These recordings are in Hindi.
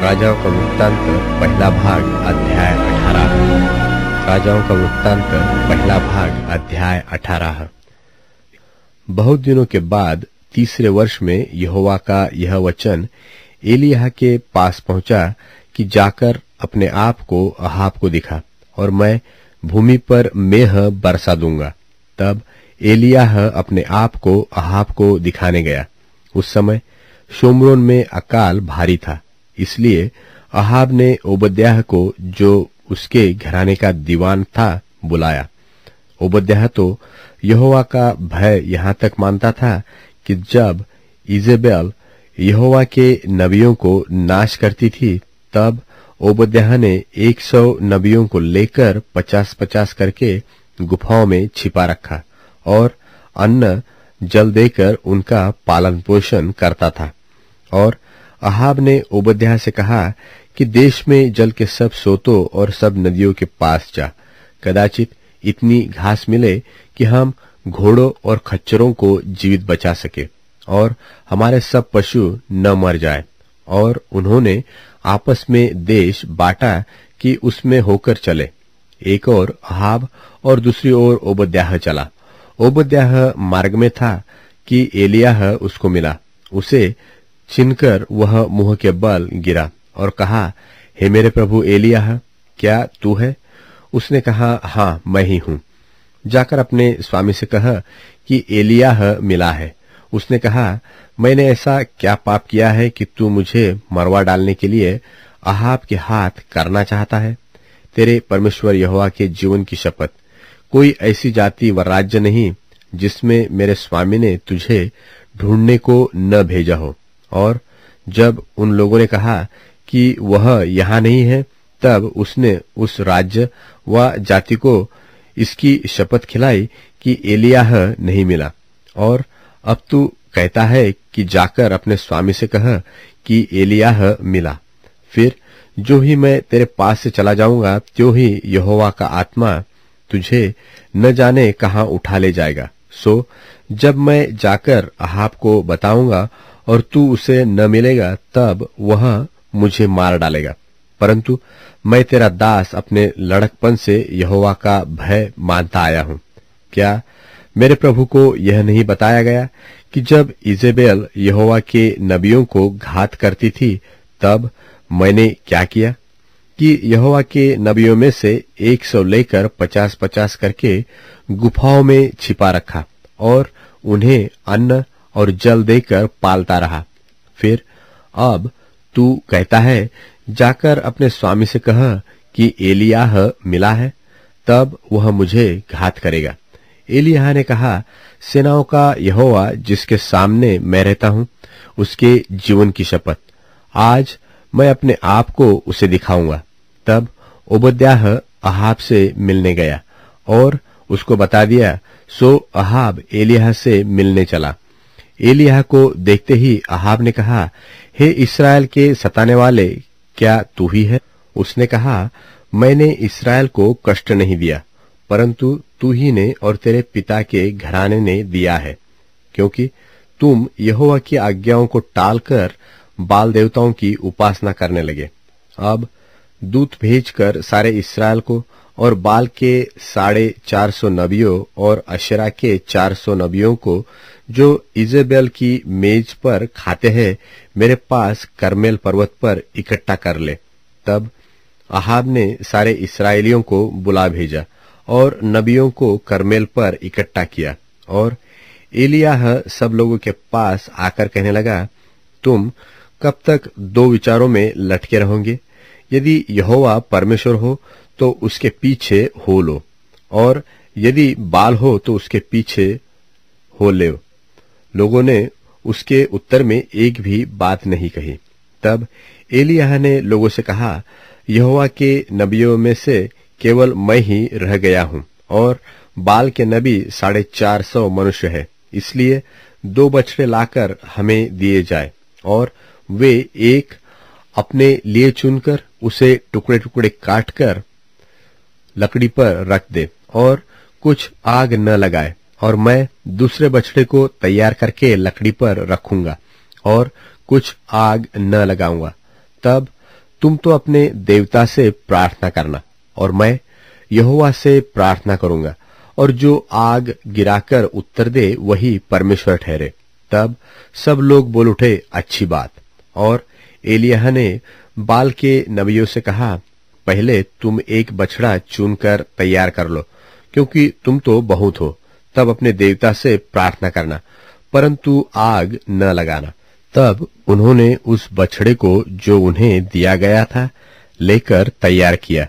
राजाओं का वृत्तांत पहला भाग अध्याय 18। राजाओं का वृत्तांत पहला भाग अध्याय 18। बहुत दिनों के बाद तीसरे वर्ष में यहोवा का यह वचन एलिय्याह के पास पहुंचा कि जाकर अपने आप को अहाब को दिखा और मैं भूमि पर मेह बरसा दूंगा। तब एलिय्याह अपने आप को अहाब को दिखाने गया। उस समय शोम्रोन में अकाल भारी था, इसलिए अहाब ने ओबद्याह को, जो उसके घराने का दीवान था, बुलाया। ओबद्याह तो यहोवा का भय यहां तक मानता था कि जब इजेबेल यहोवा के नबियों को नाश करती थी, तब ओबद्याह ने 100 नबियों को लेकर 50-50 करके गुफाओं में छिपा रखा और अन्न जल देकर उनका पालन पोषण करता था। और अहाब ने ओबद्याह से कहा कि देश में जल के सब सोतों और सब नदियों के पास जा, कदाचित इतनी घास मिले कि हम घोड़ों और खच्चरों को जीवित बचा सके और हमारे सब पशु न मर जाए। और उन्होंने आपस में देश बांटा कि उसमें होकर चले। एक ओर अहाब और दूसरी ओर ओबद्याह चला। ओबद्याह मार्ग में था कि एलिय्याह उसको मिला। उसे चिनकर वह मुंह के बल गिरा और कहा, हे मेरे प्रभु एलिय्याह, क्या तू है? उसने कहा, हाँ मैं ही हूं। जाकर अपने स्वामी से कह कि एलिय्याह मिला है। उसने कहा, मैंने ऐसा क्या पाप किया है कि तू मुझे मरवा डालने के लिए अहाब के हाथ करना चाहता है? तेरे परमेश्वर यहोवा के जीवन की शपथ, कोई ऐसी जाति व राज्य नहीं जिसमें मेरे स्वामी ने तुझे ढूंढने को न भेजा हो। और जब उन लोगों ने कहा कि वह यहां नहीं है, तब उसने उस राज्य व जाति को इसकी शपथ खिलाई कि एलिय्याह नहीं मिला। और अब तू कहता है कि जाकर अपने स्वामी से कह कि एलिय्याह मिला। फिर जो ही मैं तेरे पास से चला जाऊंगा, त्यों ही यहोवा का आत्मा तुझे न जाने कहां उठा ले जाएगा। सो जब मैं जाकर अहाब को बताऊंगा और तू उसे न मिलेगा, तब वह मुझे मार डालेगा। परंतु मैं तेरा दास अपने लड़कपन से यहोवा का भय मानता आया हूं। क्या मेरे प्रभु को यह नहीं बताया गया कि जब इजेबेल यहोवा के नबियों को घात करती थी, तब मैंने क्या किया कि यहोवा के नबियों में से 100 लेकर 50-50 करके गुफाओं में छिपा रखा और उन्हें अन्न और जल देकर पालता रहा। फिर अब तू कहता है, जाकर अपने स्वामी से कह कि एलिय्याह मिला है, तब वह मुझे घात करेगा। एलिय्याह ने कहा, सेनाओं का यहोवा जिसके सामने मैं रहता हूं, उसके जीवन की शपथ, आज मैं अपने आप को उसे दिखाऊंगा। तब ओबद्याह अहाब से मिलने गया और उसको बता दिया। सो अहाब एलिय्याह से मिलने चला। एलिय्याह को देखते ही अहाब ने कहा, हे इस्राएल के सताने वाले, क्या तू ही है? उसने कहा, मैंने इस्राएल को कष्ट नहीं दिया, परंतु तू ही ने और तेरे पिता के घराने ने दिया है, क्योंकि तुम यहोवा की आज्ञाओं को टालकर बाल देवताओं की उपासना करने लगे। अब दूत भेजकर सारे इस्राएल को और बाल के 450 नबियों और अशेरा के 400 नबियों को, जो इजेबेल की मेज पर खाते हैं, मेरे पास करमेल पर्वत पर इकट्ठा कर ले। तब अहाब ने सारे इस्राएलियों को बुला भेजा और नबियों को करमेल पर इकट्ठा किया। और एलिय्याह सब लोगों के पास आकर कहने लगा, तुम कब तक दो विचारों में लटके रहोगे? यदि यहोवा परमेश्वर हो तो उसके पीछे हो लो, और यदि बाल हो तो उसके पीछे हो ले। लोगों ने उसके उत्तर में एक भी बात नहीं कही। तब एलिय्याह ने लोगों से कहा, यहोवा के नबियों में से केवल मैं ही रह गया हूं और बाल के नबी 450 मनुष्य है, इसलिए 2 बछड़े लाकर हमें दिए जाए और वे एक अपने लिए चुनकर उसे टुकड़े टुकड़े काटकर लकड़ी पर रख दे और कुछ आग न लगाए, और मैं दूसरे बछड़े को तैयार करके लकड़ी पर रखूंगा और कुछ आग न लगाऊंगा। तब तुम तो अपने देवता से प्रार्थना करना और मैं यहोवा से प्रार्थना करूंगा, और जो आग गिराकर उत्तर दे वही परमेश्वर ठहरे। तब सब लोग बोल उठे, अच्छी बात। और एलिय्याह ने बाल के नबियों से कहा, पहले तुम एक बछड़ा चुनकर तैयार कर लो, क्योंकि तुम तो बहुत हो। तब अपने देवता से प्रार्थना करना, परंतु आग न लगाना। तब उन्होंने उस बछड़े को जो उन्हें दिया गया था लेकर तैयार किया,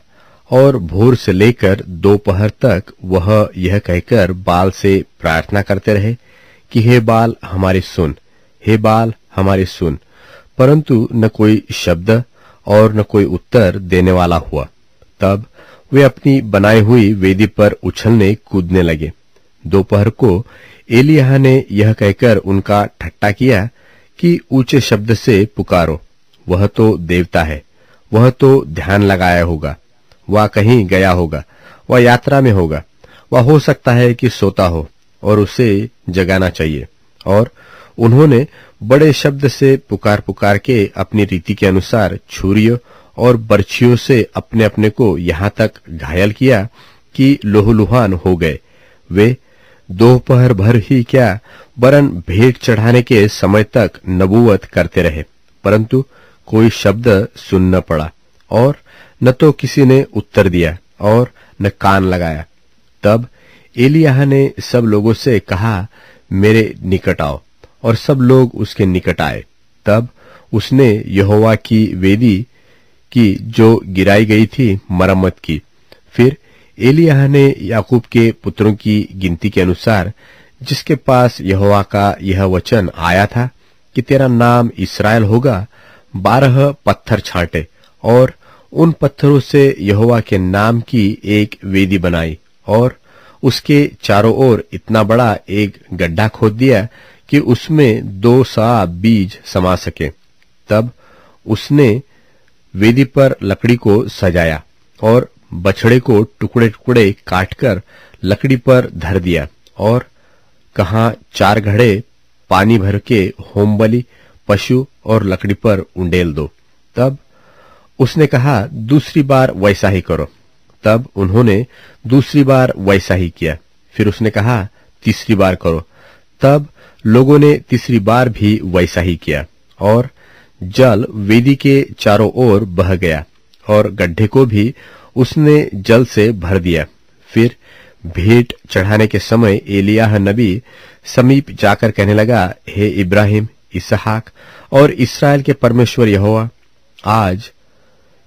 और भोर से लेकर दोपहर तक वह यह कहकर बाल से प्रार्थना करते रहे कि हे बाल हमारी सुन, हे बाल हमारी सुन। परंतु न कोई शब्द और न कोई उत्तर देने वाला हुआ। तब वे अपनी बनाई हुई वेदी पर उछलने कूदने लगे। दोपहर को एलिय्याह ने यह कहकर उनका ठट्ठा किया कि ऊंचे शब्द से पुकारो, वह तो देवता है, वह तो ध्यान लगाया होगा, वह कहीं गया होगा, वह यात्रा में होगा, वह हो सकता है कि सोता हो और उसे जगाना चाहिए। और उन्होंने बड़े शब्द से पुकार पुकार के अपनी रीति के अनुसार छुरियों और बर्छियों से अपने अपने को यहां तक घायल किया कि लोहलुहान हो गए। वे दोपहर भर ही क्या, वरन भेंट चढ़ाने के समय तक नबूवत करते रहे, परंतु कोई शब्द सुन न पड़ा, और न तो किसी ने उत्तर दिया और न कान लगाया। तब एलिय्याह ने सब लोगों से कहा, मेरे निकट आओ, और सब लोग उसके निकट आए। तब उसने यहोवा की वेदी की जो गिराई गई थी मरम्मत की। फिर एलिय्याह ने याकूब के पुत्रों की गिनती के अनुसार, जिसके पास यहोवा का यह वचन आया था कि तेरा नाम इस्राएल होगा, 12 पत्थर छांटे, और उन पत्थरों से यहोवा के नाम की एक वेदी बनाई, और उसके चारों ओर इतना बड़ा एक गड्ढा खोद दिया कि उसमें 2 सआ बीज समा सके। तब उसने वेदी पर लकड़ी को सजाया और बछड़े को टुकड़े टुकड़े काटकर लकड़ी पर धर दिया, और कहा 4 घड़े पानी भर के होमबलि, पशु और लकड़ी पर उंडेल दो। तब उसने कहा, दूसरी बार वैसा ही करो। तब उन्होंने दूसरी बार वैसा ही किया। फिर उसने कहा, तीसरी बार करो। तब लोगों ने तीसरी बार भी वैसा ही किया, और जल वेदी के चारों ओर बह गया, और गड्ढे को भी उसने जल से भर दिया। फिर भेंट चढ़ाने के समय एलिय्याह नबी समीप जाकर कहने लगा, हे इब्राहिम, इसहाक और इस्राएल के परमेश्वर यहोवा, आज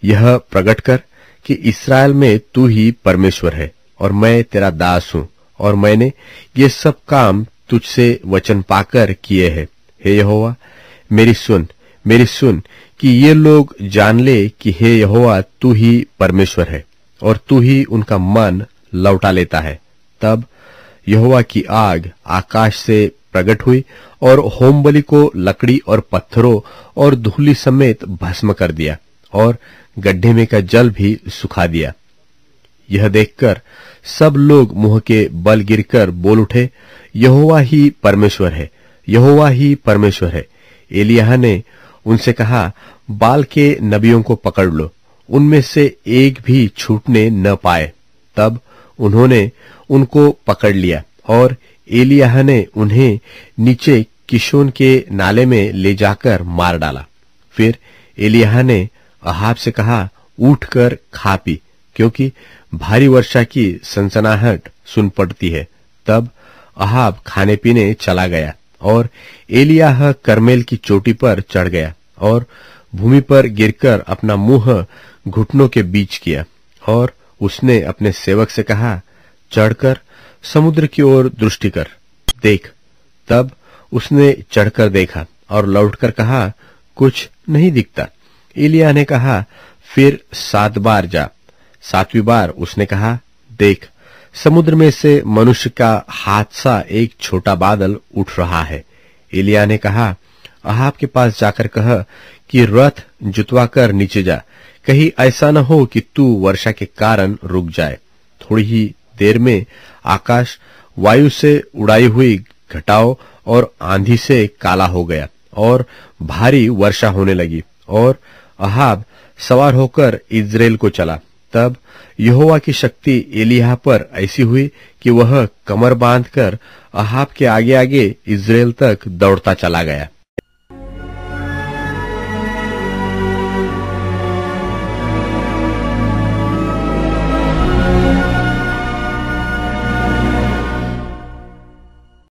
यह प्रकट कर कि इस्राएल में तू ही परमेश्वर है, और मैं तेरा दास हूं, और मैंने ये सब काम तुझसे वचन पाकर किए हैं। हे यहोवा, मेरी सुन कि ये लोग जान ले कि हे यहोवा, तू ही परमेश्वर है, और तू ही उनका मन लौटा लेता है। तब यहोवा की आग आकाश से प्रकट हुई और होमबलि को लकड़ी और पत्थरों और धूलि समेत भस्म कर दिया, और गड्ढे में का जल भी सुखा दिया। यह देखकर सब लोग मुंह के बल गिरकर बोल उठे, यहोवा ही परमेश्वर है, यहोवा ही परमेश्वर है। एलिय्याह ने उनसे कहा, बाल के नबियों को पकड़ लो, उनमें से एक भी छूटने न पाए। तब उन्होंने उनको पकड़ लिया, और एलिय्याह ने उन्हें नीचे किशोन के नाले में ले जाकर मार डाला। फिर एलिय्याह ने अहाब से कहा, उठकर खा पी, क्योंकि भारी वर्षा की सनसनाहट सुन पड़ती है। तब अहाब खाने पीने चला गया, और एलिय्याह कर्मेल की चोटी पर चढ़ गया, और भूमि पर गिरकर अपना मुंह घुटनों के बीच किया, और उसने अपने सेवक से कहा, चढ़कर समुद्र की ओर दृष्टि कर, देख। तब उसने चढ़कर देखा और लौटकर कहा, कुछ नहीं दिखता। एलिय्याह ने कहा, फिर 7 बार जा। 7वीं बार उसने कहा, देख, समुद्र में से मनुष्य का हाथ सा एक छोटा बादल उठ रहा है। एलिय्याह ने कहा, अहाब के पास जाकर कह कि रथ जुतवा कर नीचे जा, कहीं ऐसा न हो कि तू वर्षा के कारण रुक जाए। थोड़ी ही देर में आकाश वायु से उड़ाई हुई घटाओं और आंधी से काला हो गया, और भारी वर्षा होने लगी, और अहाब सवार होकर इज़राइल को चला। तब यहोवा की शक्ति एलिय्याह पर ऐसी हुई कि वह कमर बांधकर अहाब के आगे आगे इज़राइल तक दौड़ता चला गया।